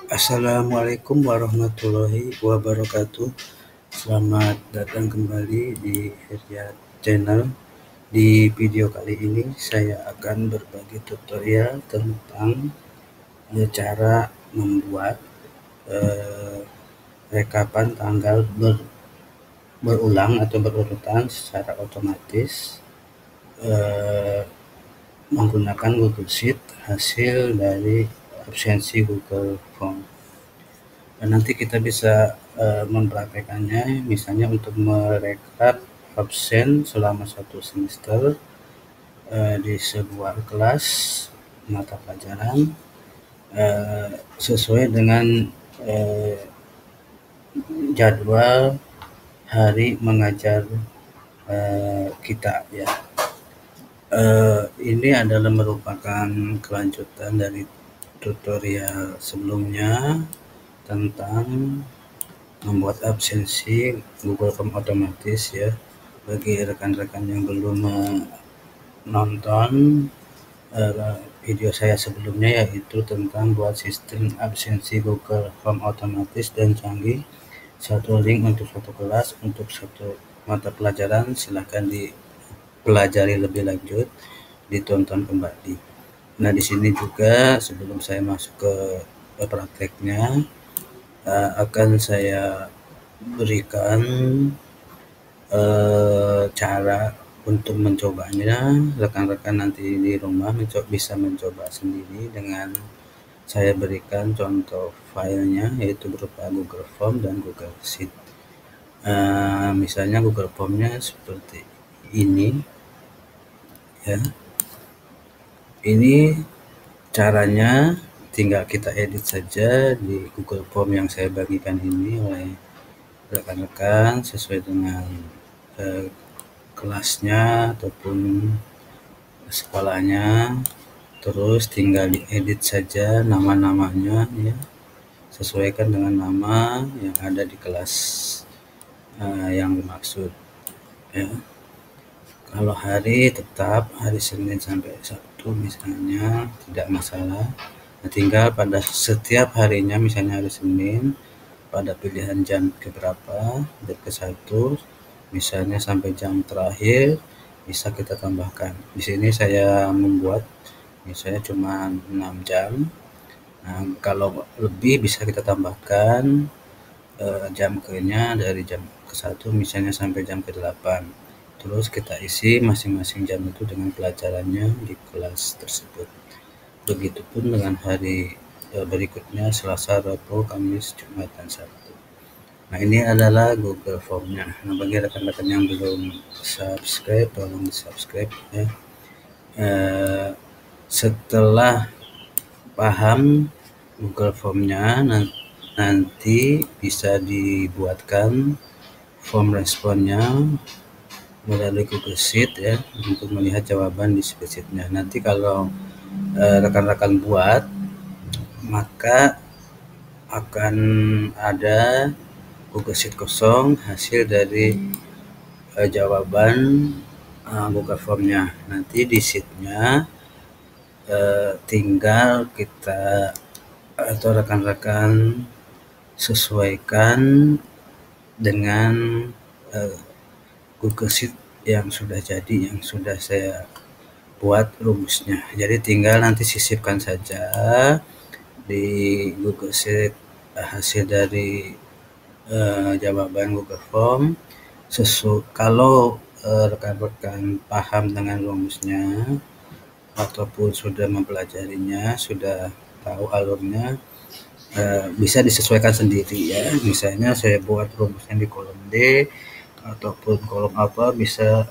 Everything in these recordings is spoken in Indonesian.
Assalamualaikum warahmatullahi wabarakatuh. Selamat datang kembali di Heryat Channel. Di video kali ini saya akan berbagi tutorial tentang cara membuat rekapan tanggal berulang atau berurutan secara otomatis menggunakan Google Sheet hasil dari absensi Google Form. Dan nanti kita bisa mempraktekannya, misalnya untuk merekap absen selama 1 semester di sebuah kelas mata pelajaran sesuai dengan jadwal hari mengajar kita ya. Ini adalah merupakan kelanjutan dari tutorial sebelumnya tentang membuat absensi Google Form otomatis ya. Bagi rekan-rekan yang belum menonton video saya sebelumnya, yaitu tentang buat sistem absensi Google Form otomatis dan canggih, satu link untuk satu kelas untuk satu mata pelajaran, silahkan dipelajari lebih lanjut, ditonton kembali. Nah, di sini juga sebelum saya masuk ke prakteknya akan saya berikan cara untuk mencobanya. Rekan-rekan nanti di rumah bisa mencoba sendiri dengan saya berikan contoh filenya, yaitu berupa Google Form dan Google Sheet. Misalnya Google Formnya seperti ini ya. Ini caranya, tinggal kita edit saja di Google Form yang saya bagikan ini oleh rekan-rekan sesuai dengan kelasnya ataupun sekolahnya. Terus tinggal diedit saja nama-namanya ya, sesuaikan dengan nama yang ada di kelas yang dimaksud ya. Kalau hari tetap hari Senin sampai Sabtu misalnya, tidak masalah. Nah, tinggal pada setiap harinya, misalnya hari Senin, pada pilihan jam keberapa, ke-1, misalnya sampai jam terakhir, bisa kita tambahkan. Di sini saya membuat misalnya cuma 6 jam. Nah, kalau lebih bisa kita tambahkan jam ke-nya dari jam ke-1 misalnya sampai jam ke-8. Terus kita isi masing-masing jam itu dengan pelajarannya di kelas tersebut. Begitupun dengan hari berikutnya, Selasa, Rabu, Kamis, Jumat, dan Sabtu. Nah, ini adalah Google Formnya. Nah, bagi rekan-rekan yang belum subscribe, tolong di subscribe ya. Setelah paham Google Formnya, nanti bisa dibuatkan form responnya melalui Google Sheet ya, untuk melihat jawaban di spreadsheet-nya. Nanti kalau rekan-rekan buat, maka akan ada Google Sheet kosong hasil dari jawaban Google Formnya. Nanti di sheet-nya tinggal kita atau rekan-rekan sesuaikan dengan Google Sheet yang sudah jadi, yang sudah saya buat rumusnya. Jadi tinggal nanti sisipkan saja di Google Sheet hasil dari jawaban Google Form. Kalau rekan-rekan paham dengan rumusnya ataupun sudah mempelajarinya, sudah tahu alurnya, bisa disesuaikan sendiri ya. Misalnya saya buat rumusnya di kolom D ataupun kolom apa, bisa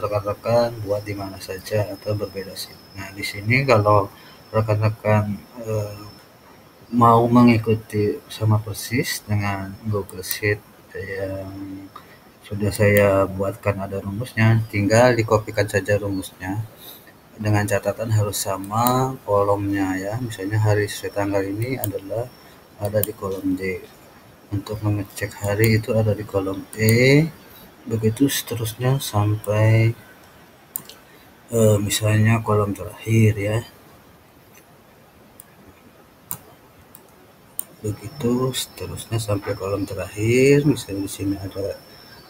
rekan-rekan buat di mana saja atau berbeda sih. Nah, di sini kalau rekan-rekan mau mengikuti sama persis dengan Google Sheet yang sudah saya buatkan ada rumusnya, tinggal dikopikan saja rumusnya dengan catatan harus sama kolomnya ya. Misalnya hari sesuai tanggal ini adalah ada di kolom D. Untuk mengecek hari itu ada di kolom E. Begitu seterusnya sampai misalnya kolom terakhir ya. begitu seterusnya sampai kolom terakhir. Misalnya di sini ada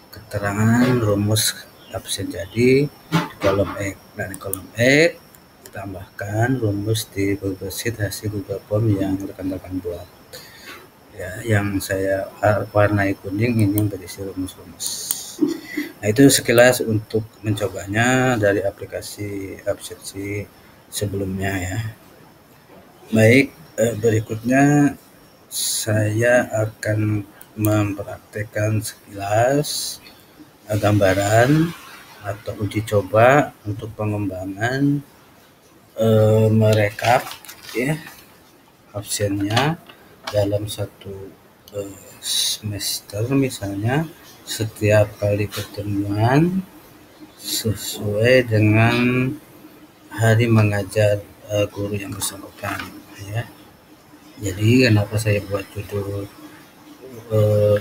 keterangan rumus absen jadi di kolom X. Nah, di kolom X tambahkan rumus di Google Sheet hasil Google Form yang rekan-rekan buat. Ya, yang saya warnai kuning ini yang berisi rumus-rumus. Nah, itu sekilas untuk mencobanya dari aplikasi Absensi sebelumnya ya. Baik, berikutnya saya akan mempraktekkan sekilas gambaran atau uji coba untuk pengembangan merekap ya absennya dalam satu semester. Misalnya setiap kali pertemuan sesuai dengan hari mengajar guru yang bersangkutan ya. Jadi kenapa saya buat judul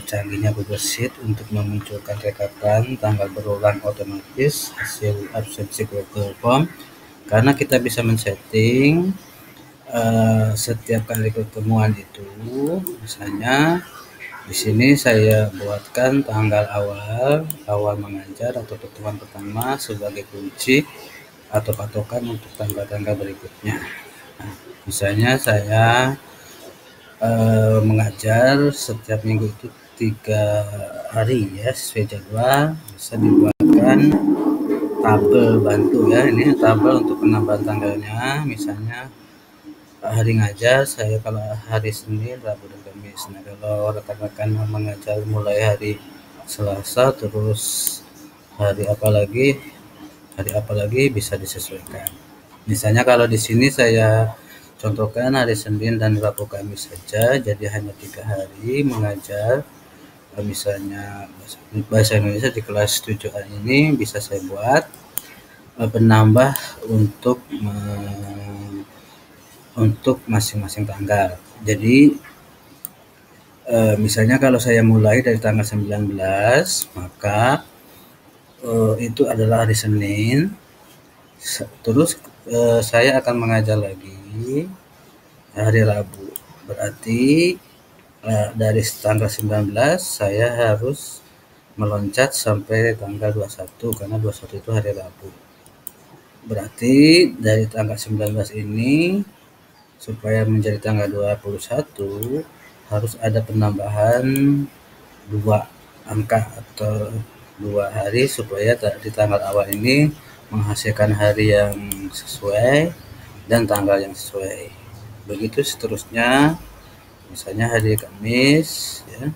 canggihnya Google Sheet untuk memunculkan rekapan tanggal berulang otomatis hasil absensi Google Form, karena kita bisa men-setting setiap kali pertemuan itu. Misalnya di sini saya buatkan tanggal awal mengajar atau pertemuan pertama sebagai kunci atau patokan untuk tanggal-tanggal berikutnya. Nah, misalnya saya mengajar setiap minggu itu 3 hari ya, sesuai jadwal. Bisa dibuatkan tabel bantu ya, ini tabel untuk penambahan tanggalnya. Misalnya hari ngajar saya kalau hari Senin, Rabu, dan Kamis. Nah, kalau rekan-rekan mengajar mulai hari Selasa terus hari apa lagi bisa disesuaikan. Misalnya kalau di sini saya contohkan hari Senin dan Rabu Kamis saja, jadi hanya 3 hari mengajar. Misalnya bahasa Indonesia di kelas 7A ini bisa saya buat penambah untuk masing-masing tanggal. Jadi misalnya kalau saya mulai dari tanggal 19, maka itu adalah hari Senin. Terus saya akan mengajar lagi hari Rabu. Berarti dari tanggal 19 saya harus meloncat sampai tanggal 21 karena 21 itu hari Rabu. Berarti dari tanggal 19 ini supaya menjadi tanggal 21 harus ada penambahan 2 angka atau 2 hari supaya di tanggal awal ini menghasilkan hari yang sesuai dan tanggal yang sesuai. Begitu seterusnya. Misalnya hari Kamis ya.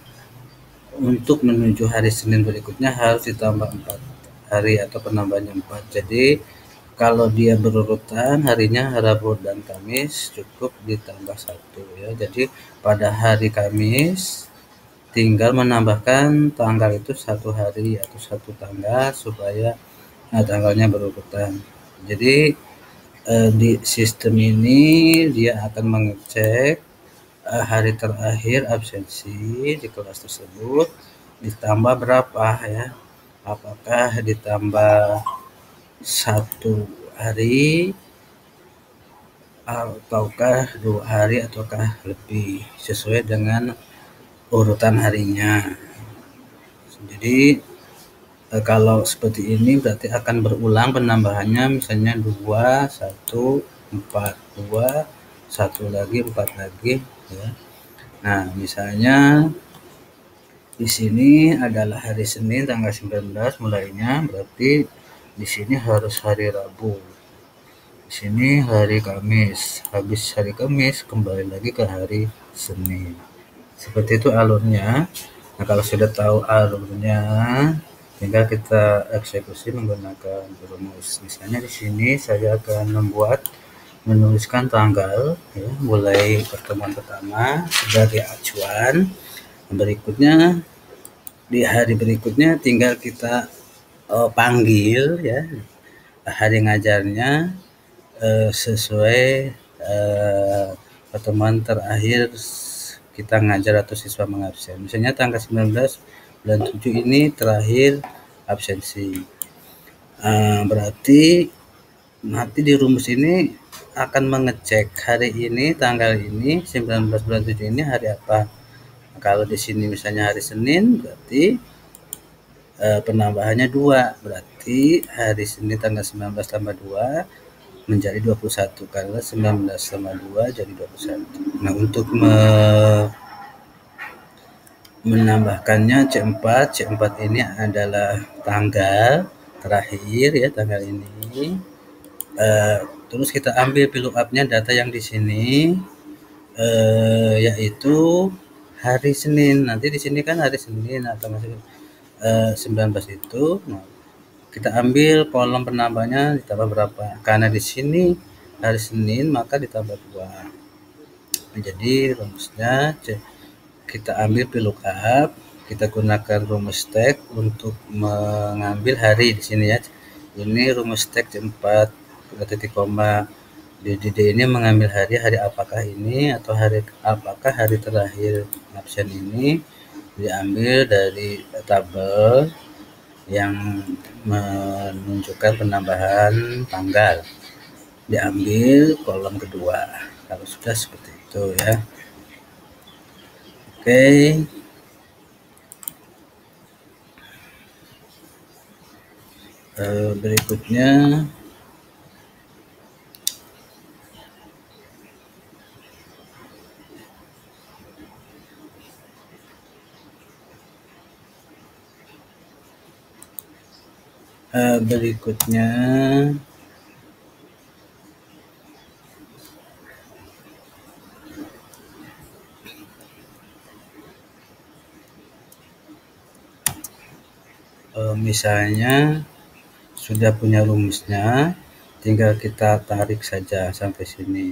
Untuk menuju hari Senin berikutnya harus ditambah 4 hari atau penambahannya 4. Jadi kalau dia berurutan harinya Rabu dan Kamis cukup ditambah 1 ya. Jadi pada hari Kamis tinggal menambahkan tanggal itu 1 hari atau 1 tanggal supaya tanggalnya berurutan. Jadi di sistem ini dia akan mengecek hari terakhir absensi di kelas tersebut ditambah berapa ya, apakah ditambah 1 hari ataukah 2 hari ataukah lebih sesuai dengan urutan harinya. Jadi kalau seperti ini berarti akan berulang penambahannya, misalnya 2, 1, 4, 2, 1 lagi, 4 lagi ya. Nah, misalnya di sini adalah hari Senin tanggal 19 mulainya, berarti di sini harus hari Rabu. Di sini hari Kamis. Habis hari Kamis kembali lagi ke hari Senin. Seperti itu alurnya. Nah, kalau sudah tahu alurnya, tinggal kita eksekusi menggunakan rumus. Misalnya di sini saya akan menuliskan tanggal ya, mulai pertemuan pertama sebagai acuan. Berikutnya di hari berikutnya tinggal kita panggil ya hari ngajarnya sesuai pertemuan terakhir kita ngajar atau siswa mengabsen. Misalnya tanggal 19 bulan 7 ini terakhir absensi. Berarti nanti di rumus ini akan mengecek hari ini, tanggal ini, 19 bulan 7 ini hari apa. Kalau di sini misalnya hari Senin, berarti penambahannya 2, berarti hari Senin tanggal 19 tambah 2 menjadi 21, karena 19 tambah 2 jadi 21. Nah, untuk menambahkannya C4 ini adalah tanggal terakhir ya, tanggal ini. Terus kita ambil VLOOKUP-nya data yang di sini, yaitu hari Senin. Nanti di sini kan hari Senin atau masih 19 itu. Nah, kita ambil kolom penambahnya ditambah berapa. Karena di sini hari Senin maka ditambah 2. Jadi rumusnya kita ambil VLOOKUP, kita gunakan rumus tag untuk mengambil hari di sini ya. Ini rumus tag C4 titik koma. DDD ini mengambil hari apakah ini atau apakah hari terakhir absen ini, diambil dari tabel yang menunjukkan penambahan tanggal, diambil kolom kedua. Kalau sudah seperti itu ya. Oke. Berikutnya misalnya sudah punya rumusnya, tinggal kita tarik saja sampai sini.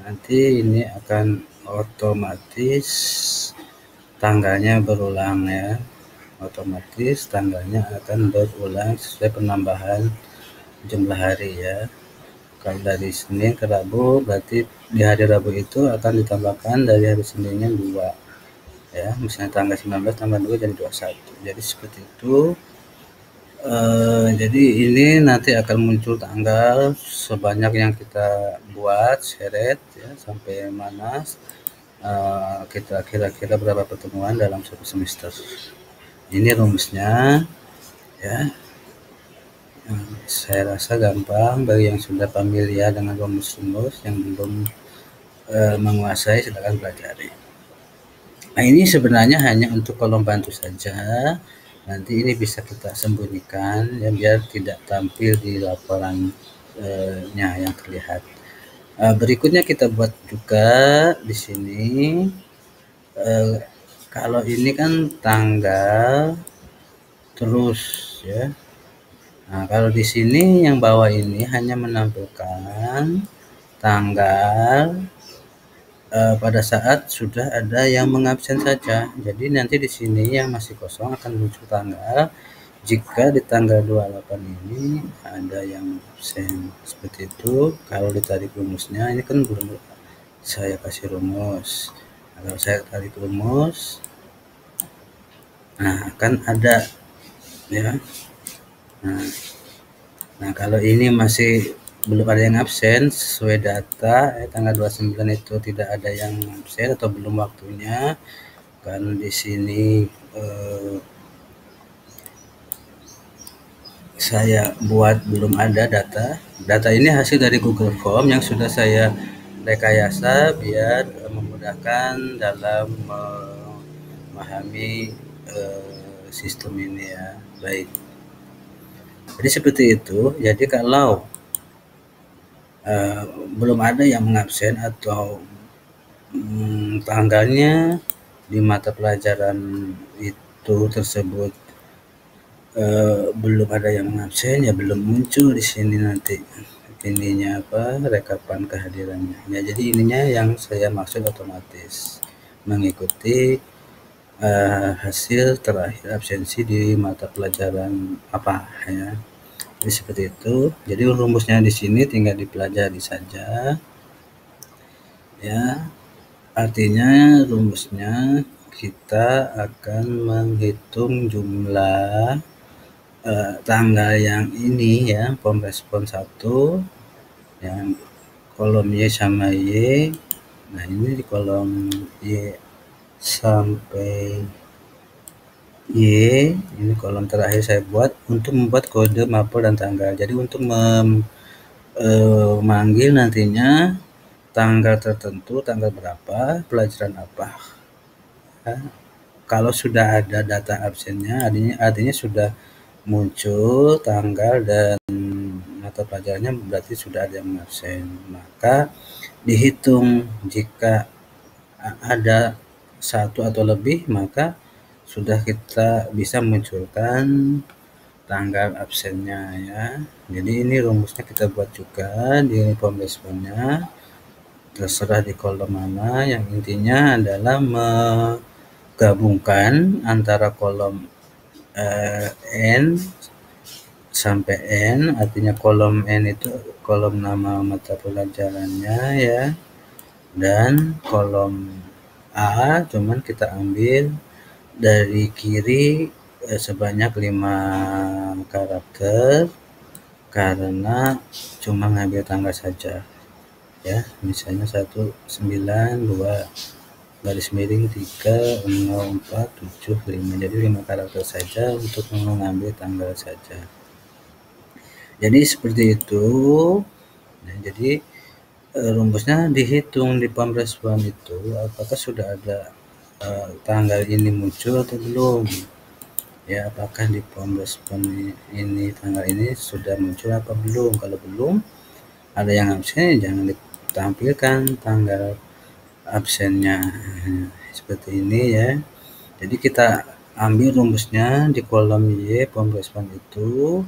Nanti ini akan otomatis tanggalnya berulang ya. Otomatis tanggalnya akan berulang sesuai penambahan jumlah hari ya. Kalau dari Senin ke Rabu, berarti di hari Rabu itu akan ditambahkan dari hari Seninnya 2 ya. Misalnya tanggal 19 tambah 2 jadi 21. Jadi seperti itu. Jadi ini nanti akan muncul tanggal sebanyak yang kita buat seret ya, sampai mana kita kira-kira berapa pertemuan dalam satu semester. Ini rumusnya ya. Saya rasa gampang bagi yang sudah familiar dengan rumus-rumus. Yang belum menguasai silakan pelajari. Nah, ini sebenarnya hanya untuk kolom bantu saja. Nanti ini bisa kita sembunyikan ya, biar tidak tampil di laporannya yang terlihat. Berikutnya kita buat juga di sini. Kalau ini kan tanggal terus ya. Nah, kalau di sini yang bawah ini hanya menampilkan tanggal pada saat sudah ada yang mengabsen saja. Jadi nanti di sini yang masih kosong akan muncul tanggal jika di tanggal 28 ini ada yang absen. Seperti itu. Kalau ditarik rumusnya, ini kan belum saya kasih rumus. Kalau saya tarik rumus, nah akan ada ya. Nah, kalau ini masih belum ada yang absen sesuai data tanggal 29 itu tidak ada yang absen atau belum waktunya, karena di sini saya buat belum ada data ini hasil dari Google Form yang sudah saya rekayasa biar memudahkan dalam memahami sistem ini ya. Baik, jadi seperti itu. Jadi kalau belum ada yang mengabsen atau tanggalnya di mata pelajaran itu tersebut belum ada yang mengabsen, ya belum muncul di sini nanti ininya apa, rekapan kehadirannya ya. Jadi ininya yang saya maksud otomatis mengikuti hasil terakhir absensi di mata pelajaran apa ya. Jadi seperti itu. Jadi rumusnya di sini tinggal dipelajari saja ya. Artinya rumusnya kita akan menghitung jumlah tanggal yang ini ya, pom respon 1 yang kolom Y sama Y. Nah, ini di kolom Y sampai Y, ini kolom terakhir saya buat untuk membuat kode mapel dan tanggal. Jadi untuk memanggil nantinya tanggal tertentu, tanggal berapa, pelajaran apa. Ya, kalau sudah ada data absennya, artinya sudah muncul tanggal dan mata pelajarannya, berarti sudah ada yang absen. Maka dihitung jika ada satu atau lebih, maka sudah kita bisa munculkan tanggal absennya ya. Jadi ini rumusnya kita buat juga di form responnya, terserah di kolom mana, yang intinya adalah menggabungkan antara kolom N sampai N, artinya kolom N itu kolom nama mata pelajarannya ya, dan kolom A cuman kita ambil dari kiri sebanyak 5 karakter karena cuma ngambil tanggal saja ya, misalnya 192 garis miring 30475, jadi 5 karakter saja untuk mengambil tanggal saja. Jadi seperti itu. Nah, jadi rumusnya dihitung di form respon itu apakah sudah ada tanggal ini muncul atau belum ya, apakah di form respon ini tanggal ini sudah muncul apa belum. Kalau belum ada yang absen, jangan ditampilkan tanggal absennya seperti ini ya. Jadi kita ambil rumusnya di kolom Y form respon itu.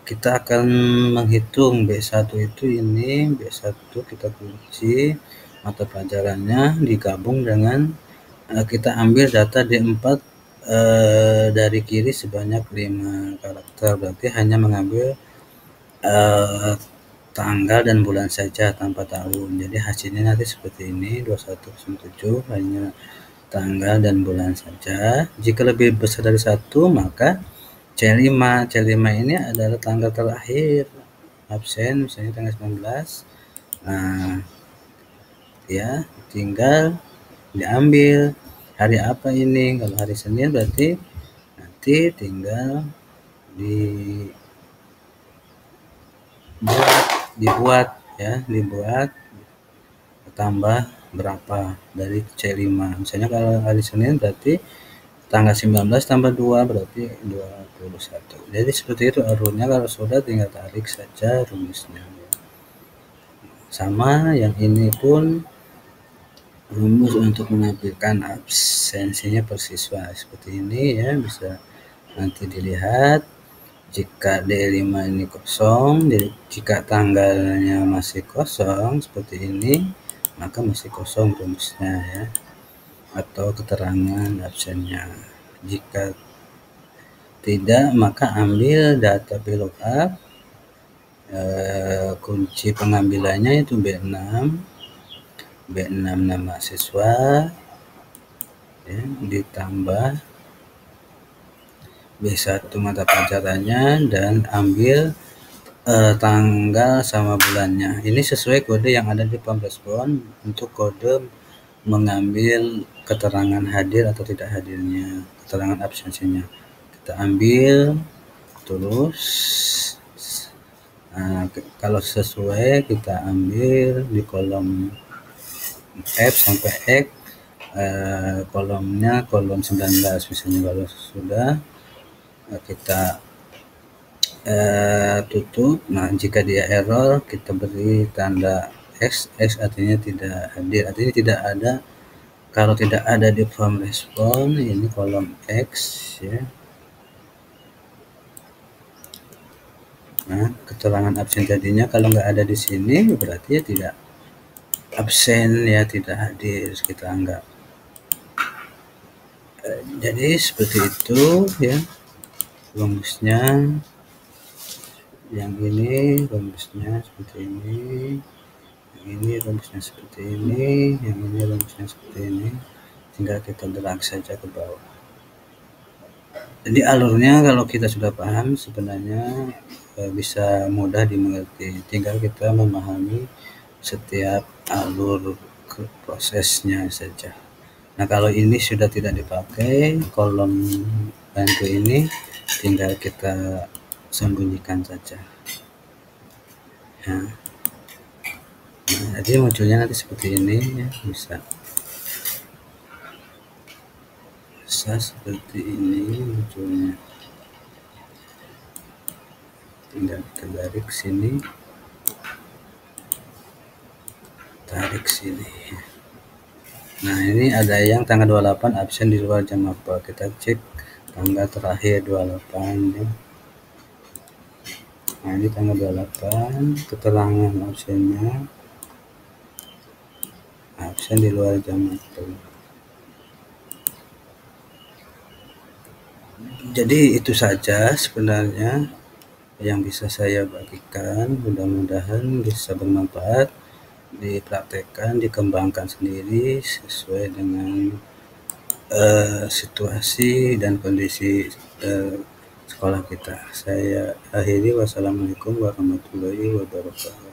Kita akan menghitung B1 itu ini, B1 kita kunci mata pelajarannya, digabung dengan kita ambil data D4 dari kiri sebanyak 5 karakter, berarti hanya mengambil tanggal dan bulan saja tanpa tahun. Jadi hasilnya nanti seperti ini, 2107 hanya tanggal dan bulan saja. Jika lebih besar dari 1, maka C5 ini adalah tanggal terakhir absen, misalnya tanggal 19. Nah, ya tinggal diambil hari apa ini. Kalau hari Senin berarti nanti tinggal dibuat tambah berapa dari C5. Misalnya kalau hari Senin berarti tanggal 19 tambah 2 berarti 21. Jadi seperti itu alurnya. Kalau sudah tinggal tarik saja rumusnya. Sama yang ini pun rumus untuk menampilkan absensinya per siswa seperti ini ya, bisa nanti dilihat. Jika D5 ini kosong, jika tanggalnya masih kosong seperti ini, maka masih kosong rumusnya ya, atau keterangan absennya. Jika tidak, maka ambil data VLOOKUP, kunci pengambilannya itu B6 nama siswa ya, ditambah B1 mata pelajarannya, dan ambil tanggal sama bulannya. Ini sesuai kode yang ada di form respon untuk kode mengambil keterangan hadir atau tidak hadirnya, keterangan absensinya. Kita ambil terus, kalau sesuai kita ambil di kolom F sampai X, kolomnya kolom 19 misalnya. Kalau sudah kita tutup. Nah, jika dia error kita beri tanda X artinya tidak hadir, artinya tidak ada. Kalau tidak ada di form respon, ini kolom X ya. Nah, keterangan absen tadinya kalau nggak ada di sini berarti ya tidak absen ya, tidak hadir kita anggap. Jadi seperti itu ya rumusnya. Yang ini rumusnya seperti ini, yang ini rumusnya seperti ini, yang ini rumusnya seperti ini. Tinggal kita drag saja ke bawah. Jadi alurnya kalau kita sudah paham sebenarnya bisa mudah dimengerti, tinggal kita memahami setiap alur prosesnya saja. Nah, kalau ini sudah tidak dipakai, kolom bantu ini tinggal kita sembunyikan saja. Nah, jadi munculnya nanti seperti ini ya, bisa seperti ini munculnya. Tinggal kita tarik sini, tarik sini. Nah, ini ada yang tanggal 28 absen di luar jam apa, kita cek tanggal terakhir 28 ya. Nah, ini tanggal 28, keterangan absennya, absen di luar jam apa. Jadi itu saja sebenarnya yang bisa saya bagikan, mudah-mudahan bisa bermanfaat, dipraktekkan, dikembangkan sendiri sesuai dengan situasi dan kondisi sekolah kita. Saya akhiri, wassalamualaikum warahmatullahi wabarakatuh.